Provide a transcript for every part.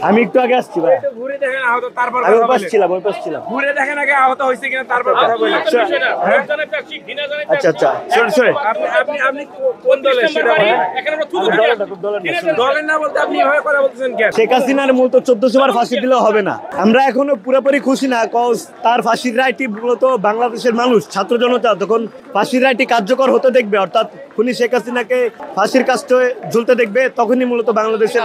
আমি একটু আগে আসছি ভাই। একটু ঘুরে দেখেন আহত, তারপর আমি কথা ওপাশ বলেন। ছিলাম, ওপাশ ছিলাম। ঘুরে দেখেন আগে আহত হয়েছে কিনা, তারপর কথা বলেন। আচ্ছা আচ্ছা, সরে সরে। আপনি কোন দলের সেটা বলেন। দলের না বলতে আপনি এভাবে কথা বলতেছেন কেন? শেখ হাসিনার মূলত 1400 বার ফাঁসি দিলেও হবে না। আমরা এখনো পুরোপুরি খুশি না, কজ তার ফাঁসির রায়টি মূলত বাংলাদেশের মানুষ, ছাত্র জনতা যখন ফাঁসির রায়টি কার্যকর হতে দেখবে, অর্থাৎ খুনি শেখ হাসিনাকে ফাঁসির কাস্টে ঝুলতে দেখবে, তখনই মূলত বাংলাদেশের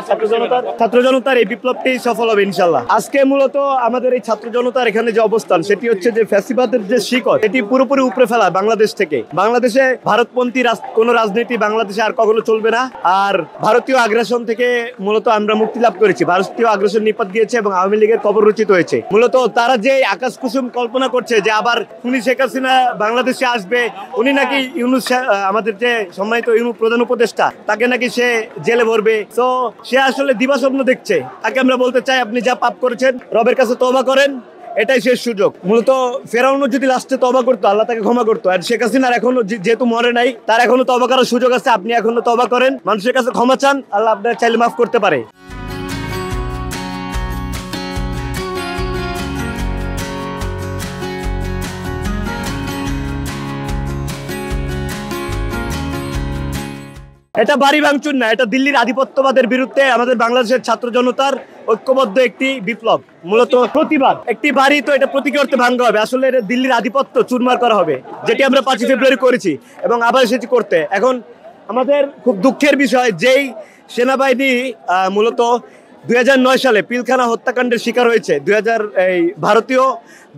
ছাত্র জনতার এই বিপ্লবটি সফল হবে ইনশাল্লাহ। আজকে মূলত আমাদের এই ছাত্র জনতার এখানে যে অবস্থান, সেটি হচ্ছে যে ফ্যাসিবাদের যে শিকড়, এটি পুরোপুরি উপড়ে ফেলা বাংলাদেশ থেকে। বাংলাদেশে ভারতপন্থী কোনো রাজনীতি বাংলাদেশে আর কখনো চলবে না। আর ভারতীয় আগ্রাসন থেকে মূলত আমরা মুক্তি লাভ করেছি। ভারতীয় আগ্রাসন নিপাত গিয়েছে এবং আওয়ামী লীগের কবর রচিত হয়েছে। মূলত তারা যে আকাশ কুসুম কল্পনা করছে যে আবার খুনি শেখ হাসিনা বাংলাদেশে আসবে, উনি নাকি ইউনূস আমাদের যে সম্মানিত ইউনূস প্রধান উপদেষ্টা, তাকে নাকি সে জেলে ভরবে। তো সে আসলে দিবাস্বপ্ন দেখছে। তাকে আমরা বলতে চাই, আপনি যা পাপ করেছেন রবের কাছে তওবা করেন, এটাই শেষ সুযোগ। মূলত ফেরাউনও যদি লাস্টে তওবা করতো, আল্লাহ তাকে ক্ষমা করতো। আর শেখ হাসিনার এখনো যেহেতু মরে নাই, তার এখনো তওবা করার সুযোগ আছে। আপনি এখনো তওবা করেন, মানুষের কাছে ক্ষমা চান, আল্লাহ আপনার চাইলে মাফ করতে পারে। এটা বাড়ি ভাঙচুর না, এটা দিল্লির আধিপত্যবাদের বিরুদ্ধে আমাদের বাংলাদেশের ছাত্র জনতার ঐক্যবদ্ধ একটি বিপ্লব, মূলত প্রতিবাদ। একটি বাড়ি তো এটা প্রতীকী অর্থে ভাঙা হবে, আসলে এটা দিল্লির আধিপত্য চুরমার করা হবে, যেটি আমরা 5 ফেব্রুয়ারি করেছি এবং আবার সেটি করতে। এখন আমাদের খুব দুঃখের বিষয়, যেই সেনাবাহিনী মূলত 2009 সালে পিলখানা হত্যাকাণ্ডের শিকার হয়েছে, ভারতীয়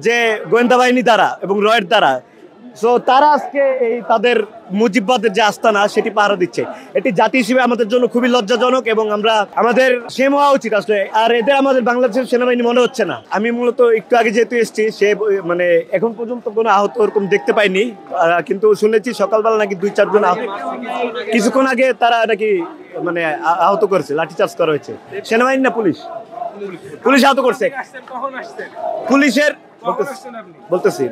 যে গোয়েন্দা বাহিনী দ্বারা এবং রয়ের দ্বারা, সো তারা আজকে এই তাদের মুজিববাদের যে আস্তানা সেটি পাহারা দিচ্ছে। এটি জাতি হিসেবে আমাদের জন্য খুবই লজ্জাজনক এবং আমাদের সেম হওয়া উচিত আসলে। আর এদের আমাদের বাংলাদেশের সেনাবাহিনী মনে হচ্ছে না। আমি মূলত একটু আগে যেহেতু এসেছি, সে মানে এখন পর্যন্ত কোনো আহত ওরকম দেখতে পাইনি, কিন্তু শুনেছি সকালবেলা নাকি 2-4 জন কিছুক্ষণ আগে তারা নাকি মানে আহত করেছে, লাঠিচার্জ করা হয়েছে। সেনাবাহিনী না পুলিশ আহত করছে। পুলিশের বলতেছি,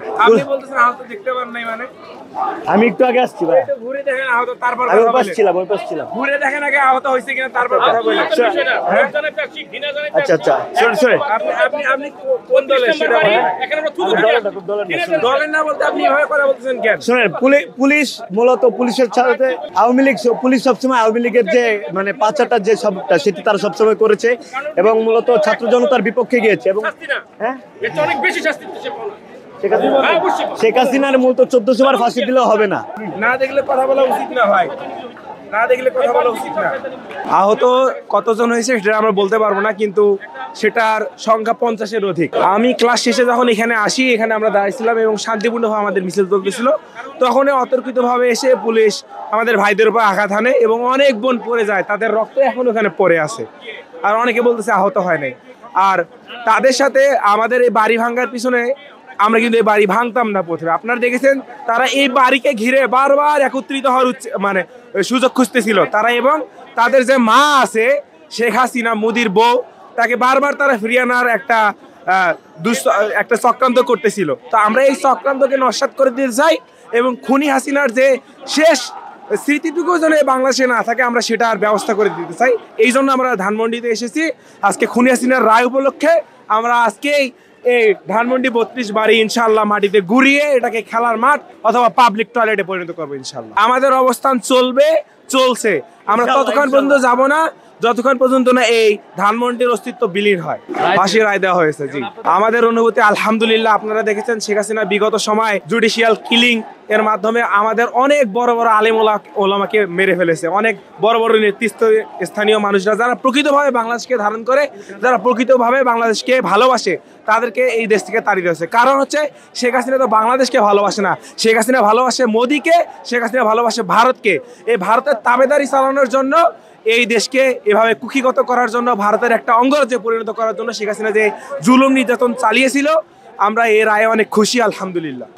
আমি একটু আগে আসছি ভাই। ঘুরে দেখেন আহত, তারপর আমি কথা ওপাশ বলেন। ছিলাম, ওপাশ ছিলাম। ঘুরে দেখেন আগে আহত হয়েছে কিনা, তারপর কথা বলেন। আচ্ছা আচ্ছা, সরে সরে। আপনি কোন দলের সেটা বলেন। দলের না বলতে আপনি এভাবে কথা বলতেছেন কেন? শোনেন, পুলিশ মূলত পুলিশের সাথে আওয়ামী লীগ, পুলিশ সবসময় আওয়ামী লীগের যে মানে পাচারটা যে সবটা, সেটি তারা সবসময় করেছে এবং মূলত ছাত্র জনতার বিপক্ষে গিয়েছে। এবং হ্যাঁ, অনেক বেশি শাস্তি শেখ হাসিনার মূলত 1400 বার ফাঁসি দিলেও হবে না। না দেখলে কথা বলা উচিত না ভাই, না দেখলে কথা বলা উচিত না। আহত কতজন হয়েছে সেটা আমরা বলতে পারবো না, কিন্তু সেটার সংখ্যা 50-এর অধিক। আমি ক্লাস শেষে যখন এখানে আসি, এখানে আমরা দাঁড়িয়েছিলাম এবং শান্তিপূর্ণভাবে আমাদের মিছিল চলতেছিল, তখন অতর্কিতভাবে এসে পুলিশ আমাদের ভাইদের উপর আঘাত হানে এবং অনেক বোন পড়ে যায়, তাদের রক্ত এখন ওখানে পড়ে আছে। আর অনেকে বলতেছে আহত হয় নাই। আর তাদের সাথে আমাদের এই বাড়ি ভাঙার পিছনে, আমরা কিন্তু এই বাড়ি ভাঙতাম না প্রথমে, আপনারা দেখেছেন তারা এই বাড়িকে ঘিরে বারবার একত্রিত হওয়ার মানে সুযোগ খুঁজতেছিল তারা। এবং তাদের যে মা আছে শেখ হাসিনা, মোদির বউ, তাকে বারবার তারা ফিরিয়ে আনার একটা চক্রান্ত করতেছিল। তো আমরা এই চক্রান্তকে নস্যাৎ করে দিতে চাই এবং খুনি হাসিনার যে শেষ স্মৃতিটুকু যেন বাংলাদেশে না থাকে, আমরা সেটার ব্যবস্থা করে দিতে চাই। এই জন্য আমরা ধানমন্ডিতে এসেছি আজকে খুনি হাসিনার রায় উপলক্ষে। আমরা আজকেই এই ধানমন্ডি 32 বাড়ি ইনশাল্লাহ মাটিতে গুড়িয়ে এটাকে খেলার মাঠ অথবা পাবলিক টয়লেটে পরিণত করবো ইনশাল্লাহ। আমাদের অবস্থান চলছে, আমরা ততক্ষণ পর্যন্ত যাব না যতক্ষণ পর্যন্ত না এই ধানমন্ডির অস্তিত্ব বিলীন হয়। ফাঁসির রায় দেওয়া হয়েছে। জি, আমাদের অনুভূতি আলহামদুলিল্লাহ। আপনারা দেখেছেন শেখ হাসিনা বিগত সময় জুডিশিয়াল কিলিং এর মাধ্যমে আমাদের অনেক বড় বড় আলেম ওলামাকে মেরে ফেলেছে। অনেক বড় বড় স্থানীয় মানুষরা যারা প্রকৃতভাবে বাংলাদেশকে ধারণ করে, যারা প্রকৃতভাবে বাংলাদেশকে ভালোবাসে, তাদেরকে এই দেশ থেকে তাড়িয়ে দিয়েছে। কারণ হচ্ছে শেখ হাসিনা তো বাংলাদেশকে ভালোবাসে না, শেখ হাসিনা ভালোবাসে মোদিকে, শেখ হাসিনা ভালোবাসে ভারতকে। এই ভারতের তাবেদারি চালানোর জন্য, এই দেশকে এভাবে কুক্ষিগত করার জন্য, ভারতের একটা অঙ্গরাজ্যে পরিণত করার জন্য শেখ হাসিনা যে জুলুম নির্যাতন চালিয়েছিল, আমরা এর রায়ে অনেক খুশি আলহামদুলিল্লাহ।